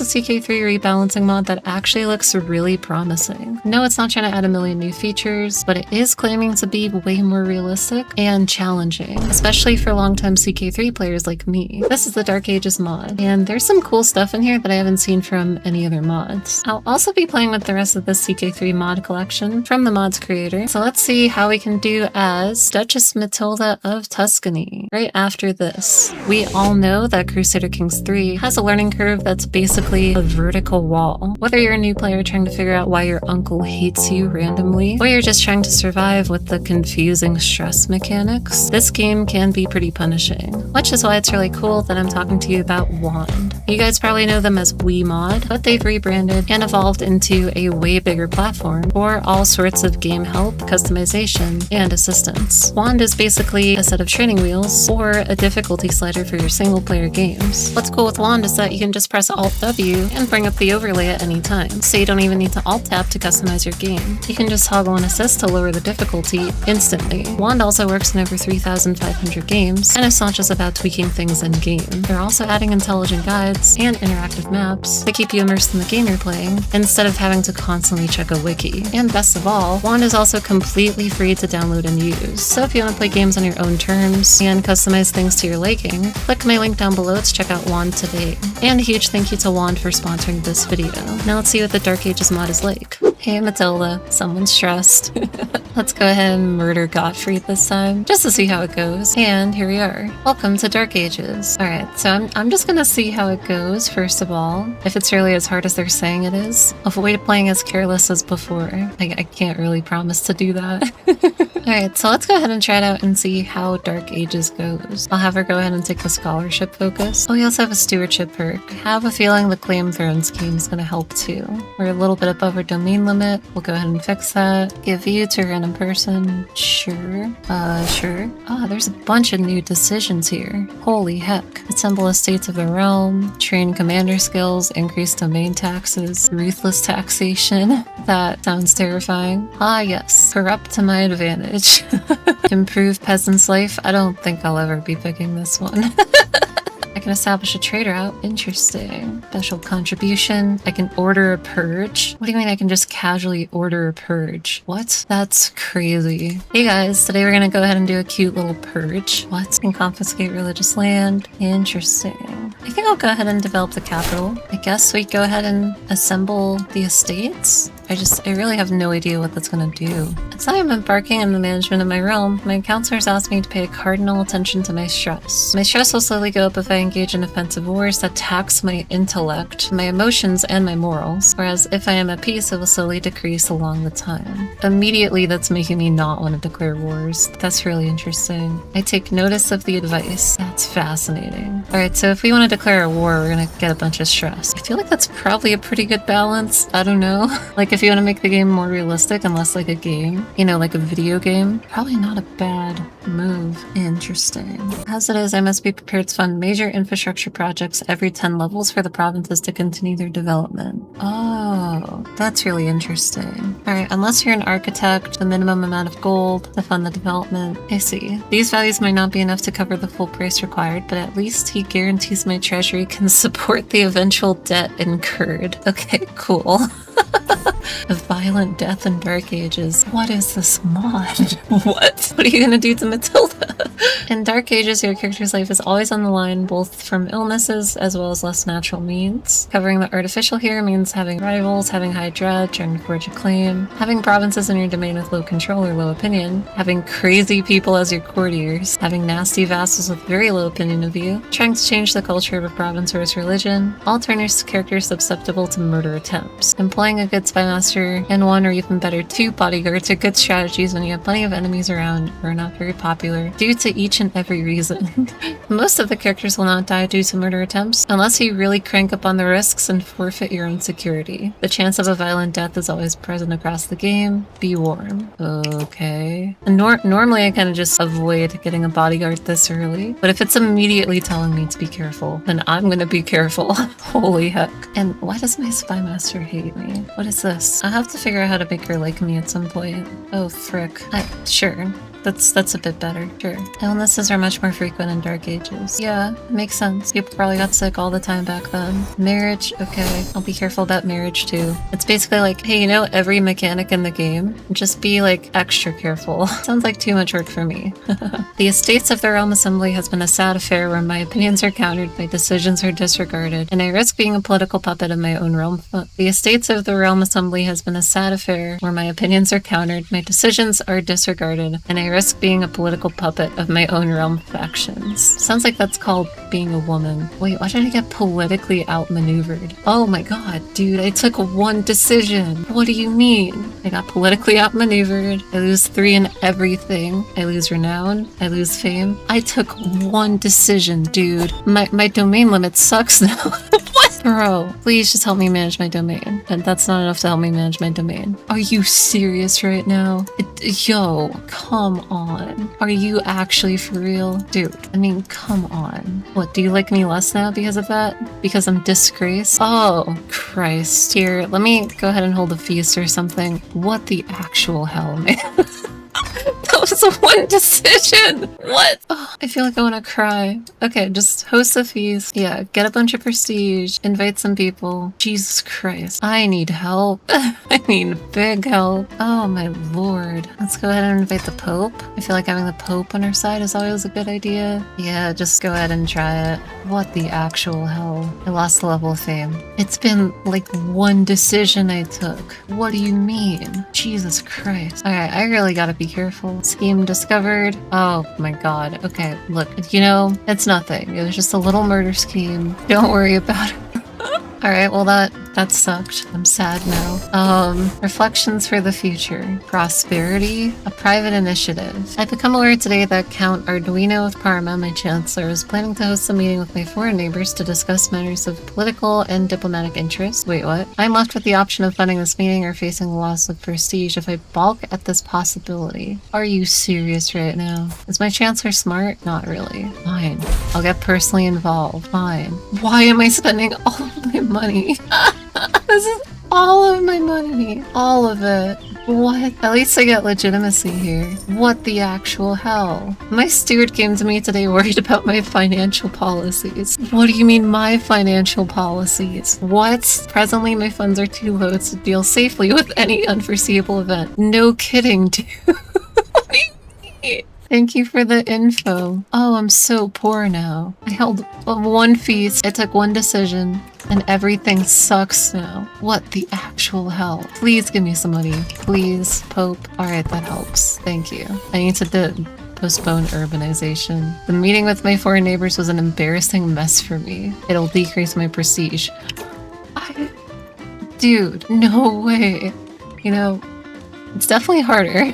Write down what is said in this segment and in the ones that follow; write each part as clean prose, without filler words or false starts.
a CK3 rebalancing mod that actually looks really promising. No, it's not trying to add a million new features, but it is claiming to be way more realistic and challenging, especially for longtime CK3 players like me. This is the Dark Ages mod, and there's some cool stuff in here that I haven't seen from any other mods. I'll also be playing with the rest of the CK3 mod collection from the mod's creator, so let's see how we can do as Duchess Matilda of Tuscany. Right after this, we all know that Crusader Kings 3 has a learning curve that's basically a vertical wall. Whether you're a new player trying to figure out why your uncle hates you randomly, or you're just trying to survive with the confusing stress mechanics, this game can be pretty punishing, which is why it's really cool that I'm talking to you about Wand. You guys probably know them as WeMod, but they've rebranded and evolved into a way bigger platform for all sorts of game help, customization, and assistance. Wand is basically a set of training wheels or a difficulty slider for your single player games. What's cool with Wand is that you can just press Alt-W and bring up the overlay at any time, so you don't even need to Alt-Tab to customize your game. You can just toggle an assist to lower the difficulty instantly. Wand also works in over 3,500 games, and it's not just about tweaking things in-game. They're also adding intelligent guides and interactive maps to keep you immersed in the game you're playing, instead of having to constantly check a wiki. And best of all, Wand is also completely free to download and use, so if you want to play games on your own terms and customize things to your liking, click my link down below to check out Wand today. And a huge thank you to Wand for sponsoring this video. Now let's see what the Dark Ages mod is like. Hey Matilda, someone's stressed. Let's go ahead and murder Gottfried this time, just to see how it goes. And here we are. Welcome to Dark Ages. Alright, so I'm just gonna see how it goes, first of all. If it's really as hard as they're saying it is. Avoid playing as careless as before. I can't really promise to do that. Alright, so let's go ahead and try it out and see how Dark Ages goes. I'll have her go ahead and take the scholarship focus. Oh, we also have a stewardship perk. I have a feeling the Claim Throne scheme is gonna help too. We're a little bit above our domain limit. We'll go ahead and fix that. Give view to a random person. Sure. Sure. Oh, there's a bunch of new decisions here. Holy heck. Assemble estates of the realm. Train commander skills. Increase domain taxes. Ruthless taxation. That sounds terrifying. Ah, yes. Corrupt to my advantage. Improve peasant's life. I don't think I'll ever be picking this one. I can establish a trader out. Interesting. Special contribution. I can order a purge. What do you mean I can just casually order a purge? What? That's crazy. Hey guys, today we're gonna go ahead and do a cute little purge. What? Can confiscate religious land. Interesting. I think I'll go ahead and develop the capital. I guess we go ahead and assemble the estates. I really have no idea what that's gonna do. As I am embarking on the management of my realm, my counselors asked me to pay cardinal attention to my stress. My stress will slowly go up if I engage in offensive wars that tax my intellect, my emotions, and my morals, whereas if I am at peace, it will slowly decrease along the time. Immediately, that's making me not want to declare wars. That's really interesting. I take notice of the advice. That's fascinating. Alright, so if we want to declare a war, we're gonna get a bunch of stress. I feel like that's probably a pretty good balance. I don't know. Like, if you want to make the game more realistic and less like a game, you know, like a video game, probably not a bad move. Interesting. As it is, I must be prepared to fund major infrastructure projects every 10 levels for the provinces to continue their development. Oh, that's really interesting. Alright, unless you're an architect, the minimum amount of gold to fund the development. I see. These values might not be enough to cover the full price required, but at least he guarantees my treasury can support the eventual debt incurred. Okay, cool. A violent death in Dark Ages. What is this mod? What? What are you gonna do to Matilda? In Dark Ages, your character's life is always on the line, both from illnesses as well as less natural means. Covering the artificial here means having rivals, having high dread, trying to forge a claim, having provinces in your domain with low control or low opinion, having crazy people as your courtiers, having nasty vassals with very low opinion of you, trying to change the culture of a province or its religion, all turn your character susceptible to murder attempts. Employing a good spy master and one or even better 2 bodyguards are good strategies when you have plenty of enemies around who are not very popular due to each and every reason. Most of the characters will not die due to murder attempts unless you really crank up on the risks and forfeit your own security. The chance of a violent death is always present across the game. Be warned. Okay. And normally I kind of just avoid getting a bodyguard this early, but if it's immediately telling me to be careful, then I'm gonna be careful. Holy heck. And why does my spy master hate me? What is this? I'll have to figure out how to make her like me at some point. Oh, frick. Sure. That's a bit better. Sure. Illnesses are much more frequent in Dark Ages. Yeah, it makes sense. People probably got sick all the time back then. Marriage, okay. I'll be careful about marriage too. It's basically like, hey, you know, every mechanic in the game, just be like extra careful. Sounds like too much work for me. The Estates of the Realm Assembly has been a sad affair where my opinions are countered, my decisions are disregarded, and I risk being a political puppet of my own realm. The Estates of the Realm Assembly has been a sad affair where my opinions are countered, my decisions are disregarded, and I risk being a political puppet of my own realm factions. Sounds like that's called being a woman. Wait, why did I get politically outmaneuvered? Oh my god, dude, I took one decision. What do you mean? I got politically outmaneuvered. I lose 3 in everything. I lose renown. I lose fame. I took one decision, dude. My domain limit sucks now. What? Bro, please just help me manage my domain. And that's not enough to help me manage my domain. Are you serious right now? Yo, come on. Are you actually for real? Dude, I mean, come on. What, do you like me less now because of that? Because I'm disgraced? Oh, Christ. Here, let me go ahead and hold a feast or something. What the actual hell, man? That was one decision! What? Oh, I feel like I want to cry. Okay, just host a feast. Yeah, get a bunch of prestige. Invite some people. Jesus Christ. I need help. I need big help. Oh my lord. Let's go ahead and invite the Pope. I feel like having the Pope on our side is always a good idea. Yeah, just go ahead and try it. What the actual hell? I lost the level of fame. It's been like one decision I took. What do you mean? Jesus Christ. Alright, I really gotta be careful. Scheme discovered. Oh my god. Okay, look, you know, it's nothing. It was just a little murder scheme. Don't worry about it. Alright, well that sucked. I'm sad now. Reflections for the future. Prosperity. A private initiative. I've become aware today that Count Arduino of Parma, my chancellor, is planning to host a meeting with my foreign neighbors to discuss matters of political and diplomatic interest. Wait, what? I'm left with the option of funding this meeting or facing the loss of prestige if I balk at this possibility. Are you serious right now? Is my chancellor smart? Not really. Fine. I'll get personally involved. Fine. Why am I spending all of my money? This is all of my money. All of it. What? At least I get legitimacy here. What the actual hell? My steward came to me today worried about my financial policies. What do you mean my financial policies? What? Presently my funds are too low to deal safely with any unforeseeable event. No kidding, dude. What do you mean? Thank you for the info. Oh, I'm so poor now. I held one feast, I took one decision, and everything sucks now. What the actual hell? Please give me some money. Please, Pope. Alright, that helps. Thank you. I need to postpone urbanization. The meeting with my foreign neighbors was an embarrassing mess for me. It'll decrease my prestige. Dude, no way. You know, it's definitely harder.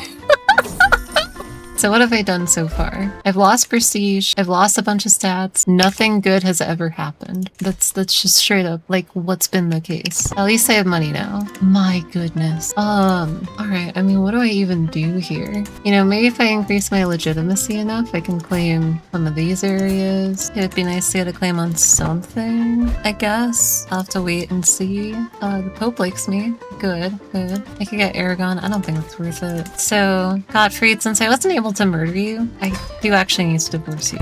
So what have I done so far? I've lost prestige, I've lost a bunch of stats, nothing good has ever happened. That's just straight up like what's been the case. At least I have money now. My goodness. Alright, I mean, what do I even do here? You know, maybe if I increase my legitimacy enough, I can claim some of these areas. It would be nice to get a claim on something, I guess. I'll have to wait and see. The Pope likes me. Good, good. I could get Aragon. I don't think it's worth it. So, Gottfried, since I wasn't able to murder you, I do actually need to divorce you.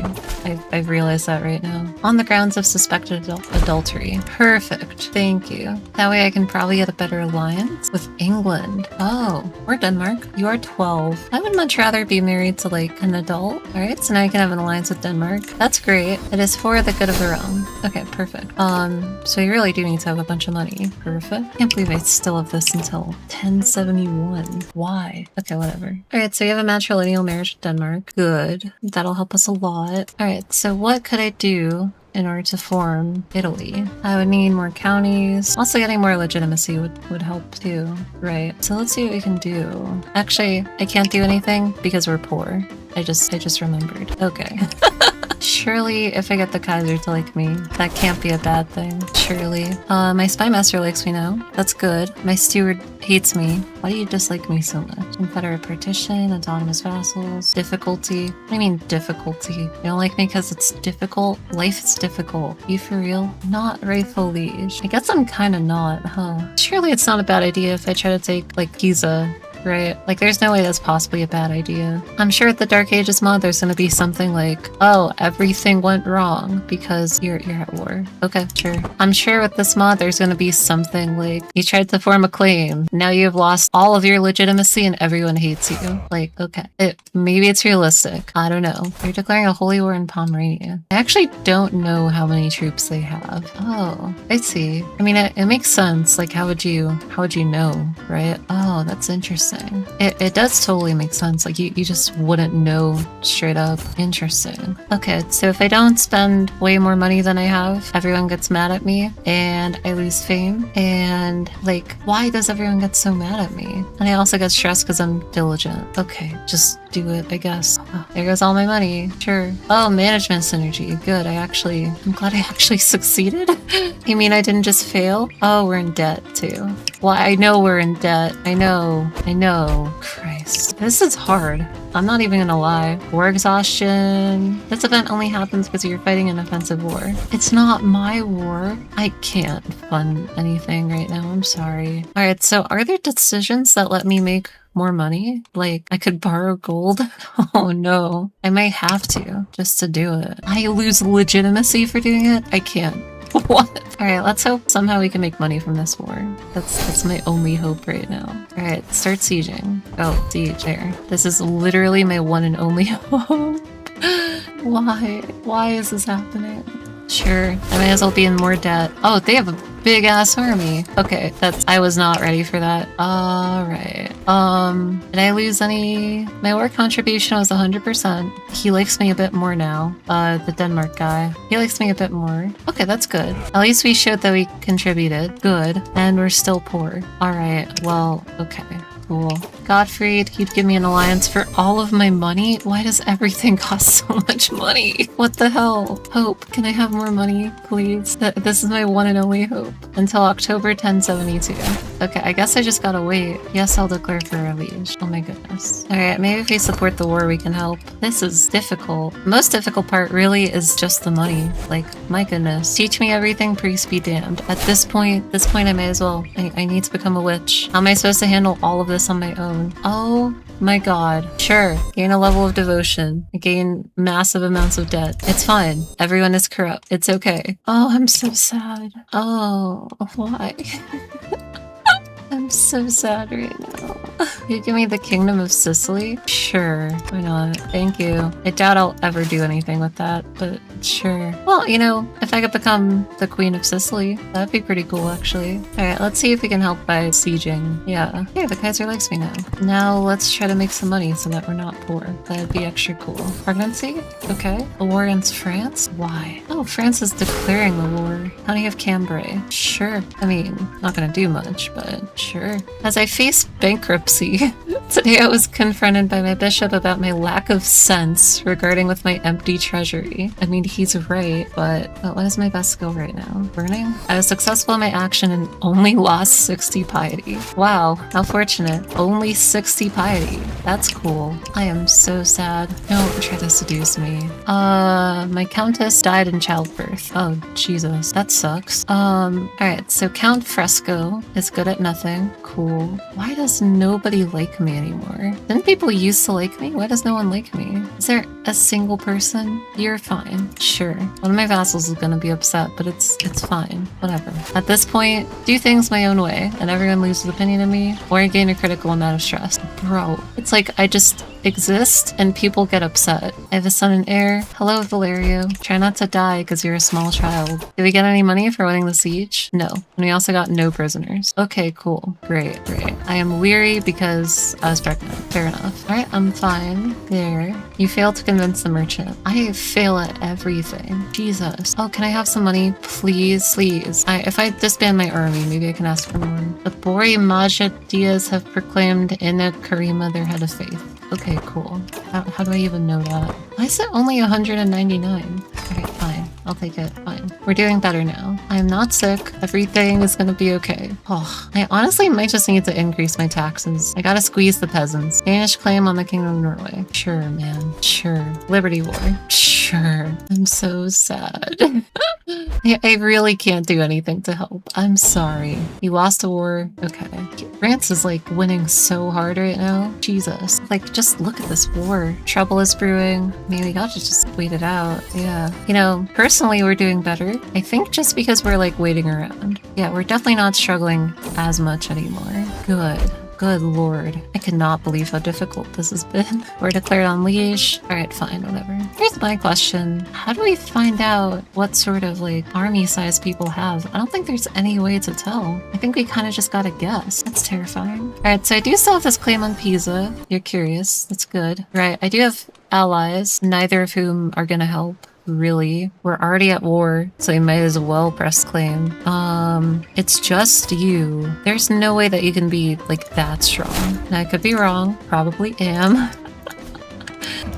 I've realized that right now. On the grounds of suspected adultery. Perfect. Thank you. That way I can probably get a better alliance with England. Oh, or Denmark. You are 12. I would much rather be married to like an adult. Alright, so now I can have an alliance with Denmark. That's great. It is for the good of the realm. Okay, perfect. So you really do need to have a bunch of money. Perfect. Can't believe I still have this until 1071. Why? Okay, whatever. Alright, so you have a matrilineal marriage with Denmark. Good. That'll help us a lot. Alright, so what could I do in order to form Italy? I would need more counties. Also getting more legitimacy would help too. Right. So let's see what we can do. Actually, I can't do anything because we're poor. I just remembered. Okay. Surely, if I get the Kaiser to like me, that can't be a bad thing. Surely. My spy master likes me now. That's good. My steward hates me. Why do you dislike me so much? Confederate partition, autonomous vassals, difficulty. What do you mean difficulty? You don't like me because it's difficult? Life is difficult. You for real? Not rightful liege. I guess I'm kind of not, huh? Surely it's not a bad idea if I try to take, like, Pisa right? Like, there's no way that's possibly a bad idea. I'm sure at the Dark Ages mod, there's gonna be something like, oh, everything went wrong because you're at war. Okay, sure. I'm sure with this mod, there's gonna be something like, you tried to form a claim, now you've lost all of your legitimacy and everyone hates you. Like, okay. Maybe it's realistic. I don't know. You're declaring a holy war in Pomerania. I actually don't know how many troops they have. Oh, I see. I mean, it makes sense. Like, how would you know, right? Oh, that's interesting. It does totally make sense. Like, you just wouldn't know straight up. Interesting. Okay, so if I don't spend way more money than I have, everyone gets mad at me and I lose fame. And like, why does everyone get so mad at me? And I also get stressed because I'm diligent. Okay, just do it, I guess. Oh, there goes all my money. Sure. Oh, management synergy. Good. I'm glad I actually succeeded. You mean I didn't just fail? Oh, we're in debt too. Well, I know we're in debt. I know. Christ. This is hard. I'm not even gonna lie. War exhaustion. This event only happens because you're fighting an offensive war. It's not my war. I can't fund anything right now. I'm sorry. Alright, so are there decisions that let me make more money? Like, I could borrow gold? Oh no. I might have to, just to do it. I lose legitimacy for doing it? I can't. What? Alright, let's hope somehow we can make money from this war. That's my only hope right now. Alright, start sieging. Oh, siege there. This is literally my one and only hope. Why? Why is this happening? Sure, I may as well be in more debt. Oh, they have a big ass army. Okay, I was not ready for that. Alright. Did I lose any? My war contribution was 100%. He likes me a bit more now. The Denmark guy. He likes me a bit more. Okay, that's good. At least we showed that we contributed. Good. And we're still poor. Alright, well, okay. Cool. Gottfried, he'd give me an alliance for all of my money? Why does everything cost so much money? What the hell? Hope, can I have more money, please? This is my one and only hope. Until October 1072. Okay, I guess I just gotta wait. Yes, I'll declare for a liege. Oh my goodness. Alright, maybe if we support the war, we can help. This is difficult. The most difficult part really is just the money. Like, my goodness. Teach me everything, priest be damned. At this point I may as well. I need to become a witch. How am I supposed to handle all of this on my own? Oh my god. Sure. Gain a level of devotion. Gain massive amounts of debt. It's fine. Everyone is corrupt. It's okay. Oh, I'm so sad. Oh, why? I'm so sad right now. You give me the kingdom of Sicily? Sure, why not? Thank you. I doubt I'll ever do anything with that, but sure. Well, you know, if I could become the queen of Sicily, that'd be pretty cool, actually. Alright, let's see if we can help by sieging. Yeah. Okay, the Kaiser likes me now. Now let's try to make some money so that we're not poor. That'd be extra cool. Pregnancy? Okay. A war against France? Why? Oh, France is declaring the war. County of Cambrai. Sure. I mean, not gonna do much, but sure. As I face bankruptcy, today I was confronted by my bishop about my lack of sense regarding with my empty treasury. I mean, he's right, but what is my best skill right now? Burning? I was successful in my action and only lost 60 piety. Wow, how fortunate. Only 60 piety. That's cool. I am so sad. Don't try to seduce me. My countess died in childbirth. Oh, Jesus. That sucks. Alright, so Count Fresco is good at nothing. Cool. Why does nobody like me anymore? Didn't people used to like me? Why does no one like me? Is there a single person? You're fine. Sure. One of my vassals is gonna be upset, but it's fine. Whatever. At this point, do things my own way, and everyone loses opinion of me, or I gain a critical amount of stress. Bro, it's like I just exist and people get upset. I have a son and heir. Hello, Valerio. Try not to die because you're a small child. Did we get any money for winning the siege? No. And we also got no prisoners. Okay, cool. Great. I am weary because I was pregnant. Fair enough. Alright, I'm fine. There. You failed to convince the merchant. I fail at everything. Jesus. Oh, can I have some money? Please. If I disband my army, maybe I can ask for more. The Bori Majadias have proclaimed Inna Karima their head of faith. Okay, cool. How do I even know that? Why is it only 199? Okay, fine. I'll take it. Fine. We're doing better now. I'm not sick. Everything is gonna be okay. Oh, I honestly might just need to increase my taxes. I gotta squeeze the peasants. Danish claim on the Kingdom of Norway. Sure, man. Sure. Liberty War. Sure. Sure. I'm so sad. I really can't do anything to help. I'm sorry. You lost a war. Okay. France is like winning so hard right now. Jesus. Like, just look at this war. Trouble is brewing. I mean, we gotta just wait it out. Yeah. You know, personally, we're doing better. I think just because we're like waiting around. Yeah, we're definitely not struggling as much anymore. Good. Good lord. I cannot believe how difficult this has been. We're declared on leash. Alright, fine, whatever. Here's my question. How do we find out what sort of like army size people have? I don't think there's any way to tell. I think we kind of just gotta guess. That's terrifying. Alright, so I do still have this claim on Pisa. You're curious. That's good. Right, I do have allies, neither of whom are gonna help. Really? We're already at war, so you might as well press claim. It's just you. There's no way that you can be, like, that strong. Now, I could be wrong. Probably am.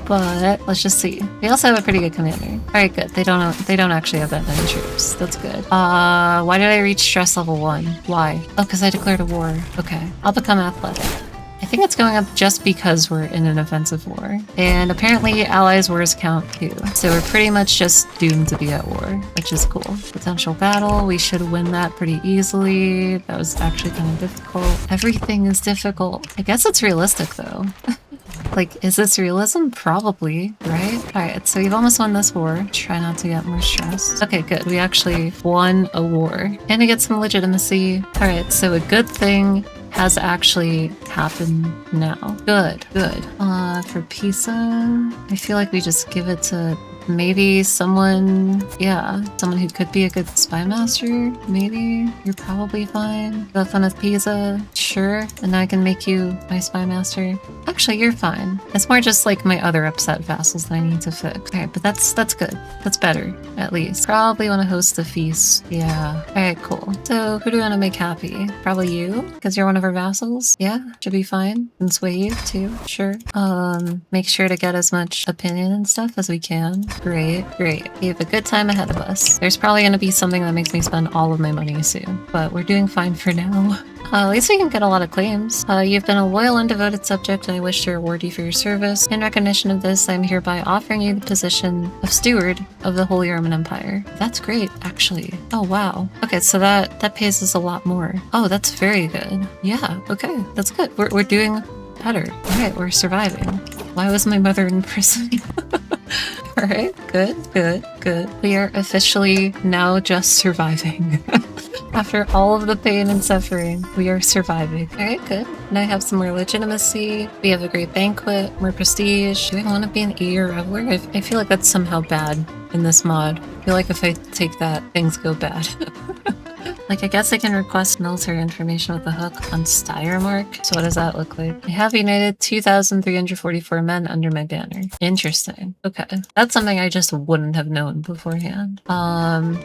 But let's just see. We also have a pretty good commander. Alright, good. They don't actually have that many troops. That's good. Why did I reach stress level 1? Why? Oh, because I declared a war. Okay. I'll become athletic. I think it's going up just because we're in an offensive war. And apparently allies' wars count too. So we're pretty much just doomed to be at war, which is cool. Potential battle, we should win that pretty easily. That was actually kind of difficult. Everything is difficult. I guess it's realistic though. Like, is this realism? Probably, right? Alright, so we've almost won this war. Try not to get more stressed. Okay, good. We actually won a war. And we get some legitimacy. Alright, so a good thing has actually happened now. Good, good. For Pisa, I feel like we just give it to maybe someone, yeah, someone who could be a good spy master, maybe. You're probably fine. Go have fun with Pisa, sure. And I can make you my spy master. Actually, you're fine. It's more just like my other upset vassals that I need to fix. Alright, but that's good. That's better, at least. Probably want to host the feast. Yeah. Alright, cool. So, who do we want to make happy? Probably you, because you're one of our vassals. Yeah, should be fine. And sway you, too. Sure. Make sure to get as much opinion and stuff as we can. Great, great. We have a good time ahead of us. There's probably going to be something that makes me spend all of my money soon, but we're doing fine for now. At least we can get a lot of claims. You've been a loyal and devoted subject, and I wish to reward you for your service. In recognition of this, I'm hereby offering you the position of steward of the Holy Roman Empire. That's great, actually. Oh, wow. Okay, so that pays us a lot more. Oh, that's very good. Yeah, okay, that's good. We're doing better. Alright, we're surviving. Why was my mother in prison? Alright, good, good, good. We are officially now just surviving. After all of the pain and suffering, we are surviving. Alright, good. Now I have some more legitimacy. We have a great banquet, more prestige. Do I want to be an 8-year reveler? I feel like that's somehow bad in this mod. I feel like if I take that, things go bad. Like, I guess I can request military information with the hook on Steiermark. So what does that look like? I have united 2,344 men under my banner. Interesting. Okay. That's something I just wouldn't have known beforehand.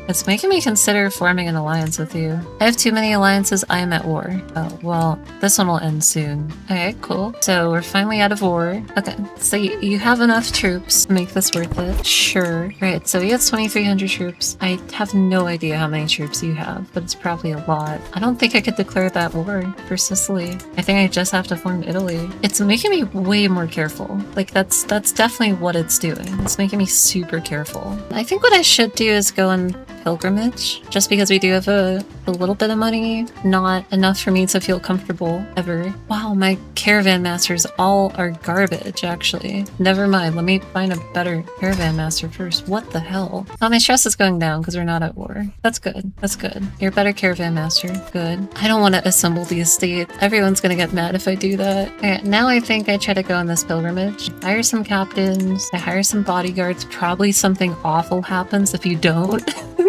It's making me consider forming an alliance with you. I have too many alliances. I am at war. Oh, well, this one will end soon. Okay, cool. So we're finally out of war. Okay. So you have enough troops to make this worth it. Sure. Right. So he has 2,300 troops. I have no idea how many troops you have, but it's probably a lot. I don't think I could declare that war for Sicily. I think I just have to form Italy. It's making me way more careful. Like, that's definitely what it's doing. It's making me super careful. I think what I should do is go on pilgrimage, just because we do have a little bit of money, not enough for me to feel comfortable ever. Wow, my caravan masters all are garbage, actually. Never mind, let me find a better caravan master first. What the hell? Oh, my stress is going down because we're not at war. That's good. That's good. You're a better caravan master. Good. I don't want to assemble the estate. Everyone's gonna get mad if I do that. Alright, now I think I try to go on this pilgrimage. Hire some captains. I hire some bodyguards. Probably something awful happens if you don't.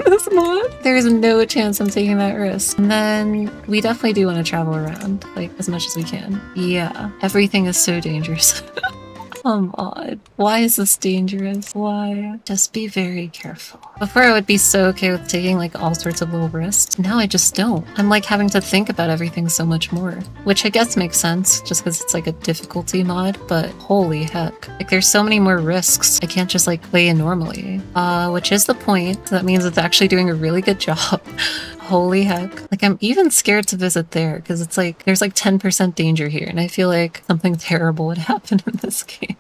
This mod. There's no chance I'm taking that risk. And then we definitely do want to travel around, like, as much as we can. Yeah, everything is so dangerous. Come on. Why is this dangerous? Why? Just be very careful. Before I would be so okay with taking like all sorts of little risks. Now I just don't. I'm like having to think about everything so much more. Which I guess makes sense just because it's like a difficulty mod, but holy heck. Like there's so many more risks. I can't just like play in normally. Which is the point. So that means it's actually doing a really good job. Holy heck. Like, I'm even scared to visit there because it's like there's like 10% danger here, and I feel like something terrible would happen in this game.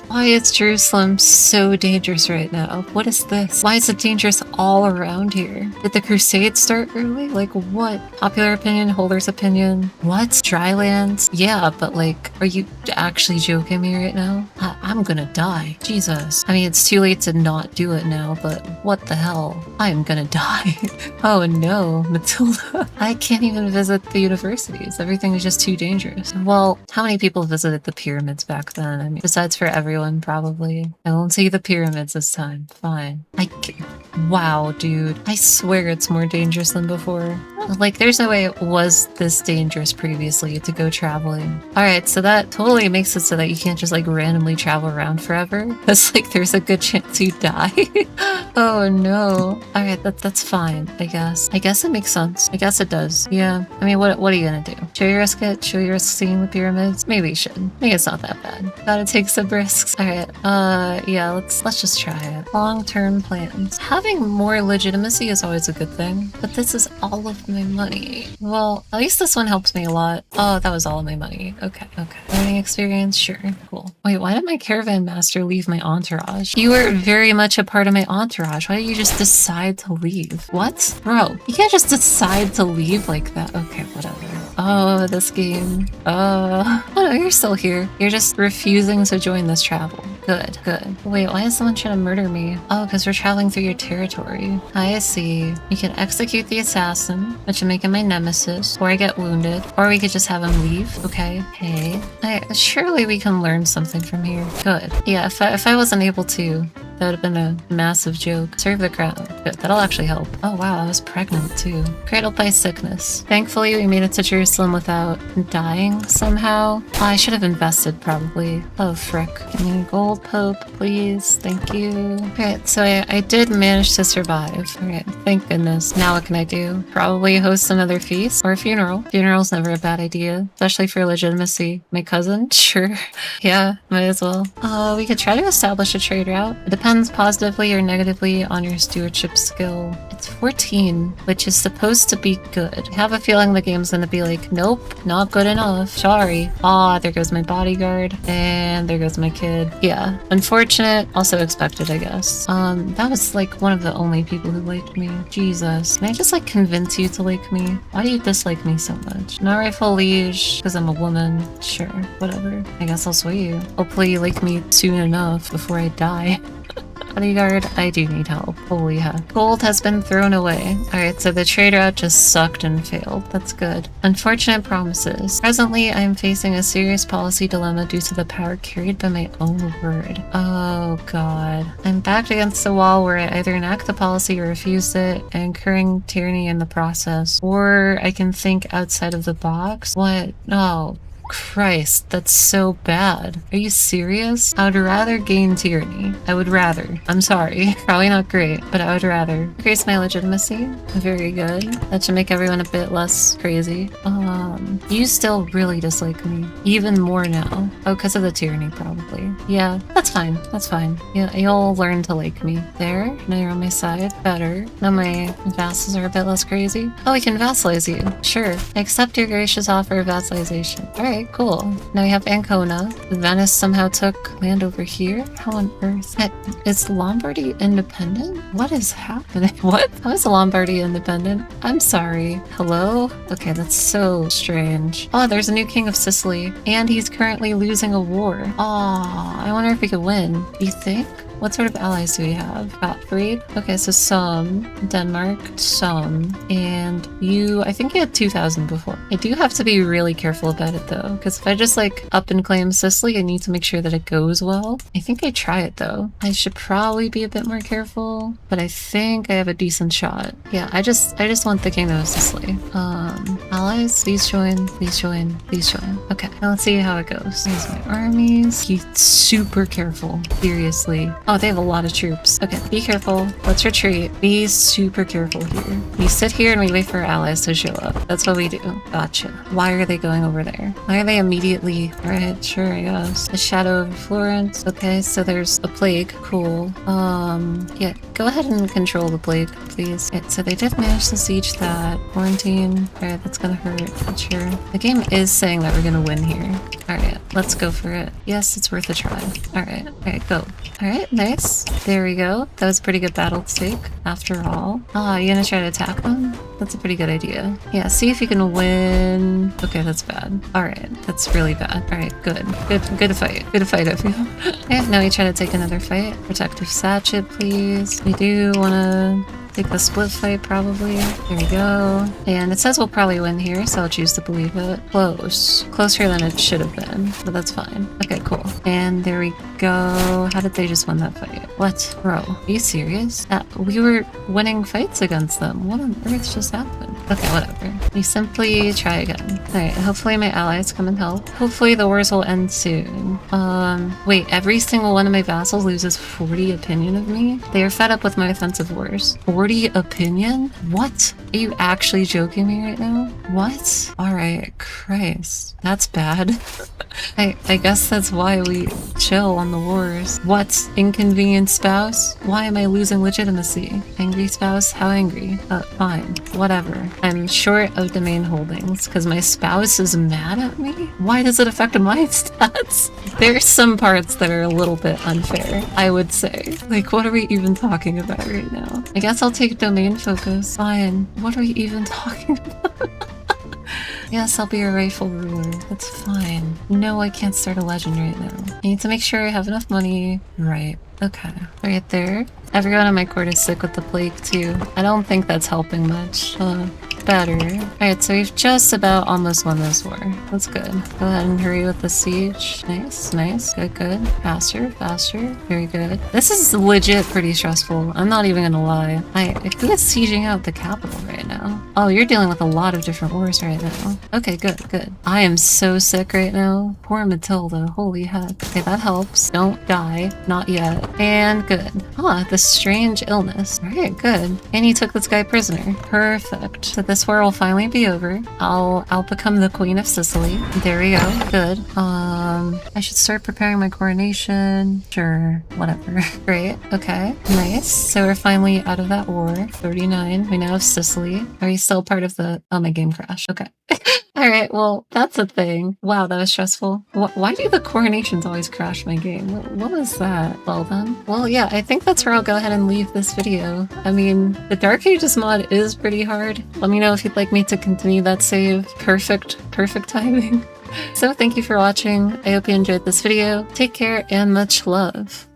Why is Jerusalem so dangerous right now? What is this? Why is it dangerous all around here? Did the Crusades start early? Like what? Popular opinion, holder's opinion. What? Dry lands? Yeah, but like, are you actually joking me right now? I'm gonna die. Jesus. I mean, it's too late to not do it now, but what the hell? I am gonna die. Oh no, Matilda. I can't even visit the universities. Everything is just too dangerous. Well, how many people visited the pyramids back then? I mean, besides for everyone, probably. I won't see the pyramids this time. Fine. Wow, dude. I swear it's more dangerous than before. Like, there's no way it was this dangerous previously to go traveling. Alright, so that totally makes it so that you can't just like randomly travel around forever. It's like there's a good chance you die. Oh no. Alright, that's fine, I guess. I guess it makes sense. I guess it does. Yeah. I mean, what are you gonna do? Should you risk it? Should you risk seeing the pyramids? Maybe you should. Maybe it's not that bad. Gotta take some risks. Alright, yeah, let's just try it. Long-term plans. Having more legitimacy is always a good thing, but this is all of my money. Well, at least this one helps me a lot. Oh, that was all of my money. Okay. Learning experience, sure, cool. Wait, why did my caravan master leave my entourage? You were very much a part of my entourage. Why did you just decide to leave? What? Bro, you can't just decide to leave like that. Okay, whatever. Oh, this game. Oh no, you're still here. You're just refusing to join this travel. Good. Wait, why is someone trying to murder me? Oh, because we're traveling through your territory. I see. You can execute the assassin, which would make him my nemesis, or I get wounded, or we could just have him leave. Okay. Hey. Surely we can learn something from here. Good. Yeah, if I wasn't able to, that would have been a massive joke. Serve the crown. Good. That'll actually help. Oh wow, I was pregnant too. Cradled by sickness. Thankfully, we made it to Jerusalem without dying somehow. Oh, I should have invested probably. Oh frick. Give me a gold pope, please. Thank you. Alright, so I did manage to survive. Alright, thank goodness. Now what can I do? Probably host another feast or a funeral. Funeral's never a bad idea, especially for legitimacy. My cousin? Sure. Yeah, might as well. We could try to establish a trade route. It depends positively or negatively on your stewardship skill. It's 14, which is supposed to be good. I have a feeling the game's gonna be like, nope, not good enough. Sorry. Ah, there goes my bodyguard. And there goes my kid. Yeah, unfortunate, also expected, I guess. That was like one of the only people who liked me. Jesus. Can I just like convince you to like me? Why do you dislike me so much? No rifle liege, because I'm a woman. Sure, whatever. I guess I'll sway you. Hopefully you like me soon enough before I die. Bodyguard, I do need help. Holy heck. Gold has been thrown away. Alright, so the trade route just sucked and failed. That's good. Unfortunate promises. Presently, I am facing a serious policy dilemma due to the power carried by my own word. Oh god. I'm backed against the wall where I either enact the policy or refuse it, incurring tyranny in the process. Or I can think outside of the box. What? No. Christ, that's so bad. Are you serious? I would rather gain tyranny. I would rather. I'm sorry. Probably not great, but I would rather. Increase my legitimacy. Very good. That should make everyone a bit less crazy. You still really dislike me. Even more now. Oh, because of the tyranny, probably. Yeah, that's fine. That's fine. Yeah, you'll learn to like me. There. Now you're on my side. Better. Now my vassals are a bit less crazy. Oh, we can vassalize you. Sure. I accept your gracious offer of vassalization. Alright. Cool. Now we have Ancona. Venice somehow took land over here. How on earth? Is Lombardy independent? What is happening? What? How is Lombardy independent? I'm sorry. Hello? Okay, that's so strange. Oh, there's a new king of Sicily, and he's currently losing a war. Aw, I wonder if we could win. You think? What sort of allies do we have? Gottfried? Okay, so some. Denmark. Some. And you, I think you had 2,000 before. I do have to be really careful about it though, because if I just like up and claim Sicily, I need to make sure that it goes well. I think I try it though. I should probably be a bit more careful, but I think I have a decent shot. Yeah, I just want the kingdom of Sicily. Allies, please join, please join, please join. Okay, now let's see how it goes. Here's my armies. Be super careful, seriously. Oh, they have a lot of troops. Okay, be careful. Let's retreat. Be super careful here. We sit here and we wait for our allies to show up. That's what we do. Gotcha. Why are they going over there? Why are they immediately... Alright, sure, I guess. The Shadow of Florence. Okay, so there's a plague. Cool. Yeah, go ahead and control the plague, please. Okay, so they did manage to siege that. Quarantine. Alright, that's gonna hurt. Not sure. The game is saying that we're gonna win here. Alright, let's go for it. Yes, it's worth a try. Alright, go. Alright, nice. There we go. That was a pretty good battle to take, after all. Ah, you gonna try to attack them? That's a pretty good idea. Yeah, see if you can win. Okay, that's bad. Alright, that's really bad. Alright, good. Good fight. Good fight, I feel. Okay, now we try to take another fight. Protective Sachet, please. We do wanna take the split fight, probably. There we go. And it says we'll probably win here, so I'll choose to believe it. Close. Closer than it should have been, but that's fine. Okay, cool. And there we go. How did they just win that fight? What? Bro, are you serious? We were winning fights against them. What on earth just happened? Okay, whatever. We simply try again. Alright, hopefully my allies come and help. Hopefully the wars will end soon. Wait, every single one of my vassals loses 40 opinion of me? They are fed up with my offensive wars. 40 opinion? What? Are you actually joking me right now? What? Alright, Christ. That's bad. I guess that's why we chill on the wars. What? Inconvenient spouse? Why am I losing legitimacy? Angry spouse? How angry? Fine. Whatever. I'm short of domain holdings because my spouse is mad at me? Why does it affect my stats? There's some parts that are a little bit unfair, I would say. Like, what are we even talking about right now? I guess I'll take domain focus. Fine. What are we even talking about? Yes, I'll be a rightful ruler. That's fine. No, I can't start a legend right now. I need to make sure I have enough money. Right. Okay. Right there. Everyone on my court is sick with the plague too. I don't think that's helping much. Better. Alright, so we've just about almost won this war. That's good. Go ahead and hurry with the siege. Nice, nice. Good, good. Faster, faster. Very good. This is legit pretty stressful. I'm not even gonna lie. Who is sieging out the capital right now? Oh, you're dealing with a lot of different wars right now. Okay, good, good. I am so sick right now. Poor Matilda. Holy heck. Okay, that helps. Don't die. Not yet. And good. Ah, the strange illness. Alright, good. And you took this guy prisoner. Perfect. So this war will finally be over. I'll become the Queen of Sicily. There we go. Good. I should start preparing my coronation. Sure. Whatever. Great. Okay. Nice. So we're finally out of that war. 39. We now have Sicily. Are you still part of the... Oh, my game crashed. Okay. Alright, well, that's a thing. Wow, that was stressful. Why do the coronations always crash my game? What was that? Well then. Well, yeah, I think that's where I'll go ahead and leave this video. I mean, the Dark Ages mod is pretty hard. Let me know if you'd like me to continue that save. Perfect timing. So thank you for watching. I hope you enjoyed this video. Take care and much love.